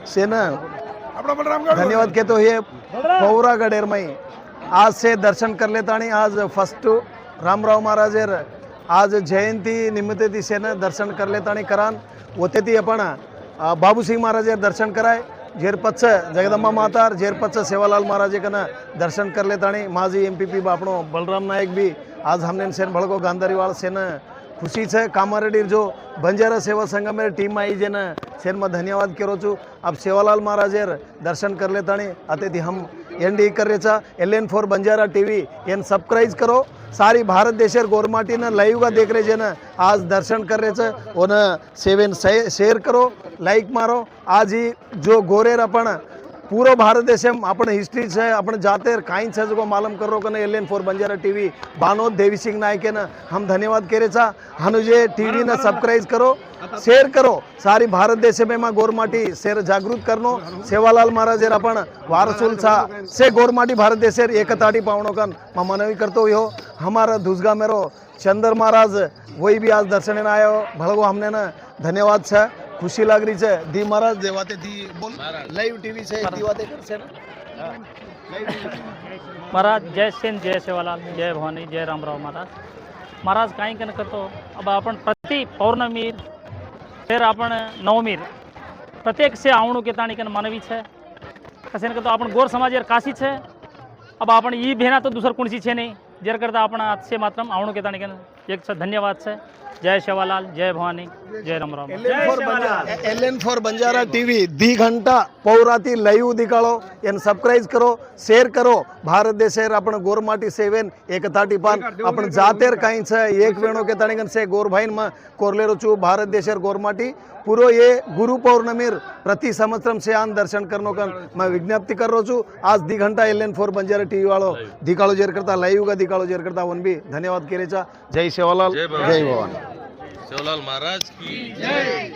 सेना धन्यवाद कहते हो। ये पौरा गडेर में आज से दर्शन कर लेता नहीं। आज फर्स्ट रामराव महाराजेर आज जयंती निमित्त ती सेना दर्शन कर लेता नहीं करान होते ती आपण बाबूसिंह महाराजे दर्शन कराय जेरपच्छ जगदंबा मातार जेरपच्छ सेवालाल महाराजे कना दर्शन कर लेता नहीं। माजी एमपीपी बापणो बलराम नायक भी आज हमने सेन भड़को गांधारीवाल सेन खुशी है। कामारेडी जो बंजारा सेवा संघ में टीम आई जेना सेन में धन्यवाद करो छू। अब सेवालाल महाराजेर दर्शन कर लेता नहीं अतिथि हम एनडी कर रेचा LN4 Banjara TV N subscribe करो। सारी भारत देशर गोरमाटी न लाइव का देख रहे जेना आज दर्शन कर रहे छे ओन सेवन शेयर करो लाइक मारो। आज ही जो गोरेर अपन पूरो भारत देश में अपन हिस्ट्री है अपन जाते कहीं है जो मालूम कर रो कने LN4 बंजारा टीवी बानोद देवी सिंह नायक न हम धन्यवाद करे छा। हनुजे टीवी न सब्सक्राइब करो शेयर करो। सारी भारत देश में मां गोरमाटी शेर जागृत करनो सेवालाल महाराज अपन वारसुल छा से गोरमाटी भारत देशेर एकताटी पावणो कन मां मनवी करतो हो। हमारा धुसगा मेरो चंदर महाराज वही भी आज दर्शन आयो भड़को हमने न धन्यवाद छा। खुशी लाग रही है दी महाराज देवाते दी बोल लाइव टीवी से दीवाते कर से महाराज जय सेन जय सेवालाल जय भवानी जय रामराव महाराज। महाराज काही कन करतो अब आपण प्रति पौर्णमी फिर आपण नवमीर प्रत्येक से आवणु के ताणी कन मानवी छे कसे करतो आपण गोर समाजेर काशी छे। अब आपण ई भेना तो दूसर कोणसी छे नहीं जेर करता आपण से मात्रम आवणु के ताणी कन एक से धन्यवाद छे। जय सेवालाल जय भवानी जय रामराव। LN4 बंजारा टीवी दी घंटा पौराती लाइव दिखाड़ो एन सब्सक्राइब करो शेयर करो। भारत देशेर अपन गोरमाटी सेवन एकताटी पान अपन जातेर काई छे एक वेणो के तणिगन से गोर भाईन में कोरलेरो छु। भारत देशेर गोरमाटी पूरो ये गुरु पौर्णमीर प्रति संवत्सरम से आन दर्शन करनो कन मैं विज्ञप्ति कर रो छु। आज दी घंटा LN4 बंजारा टीवी वालो दिखाड़ो जेर करता लाइव का दिखाड़ो जेर करता वन भी धन्यवाद करे छा। जय सेवालाल जय भवानी। सेवालाल महाराज की जय।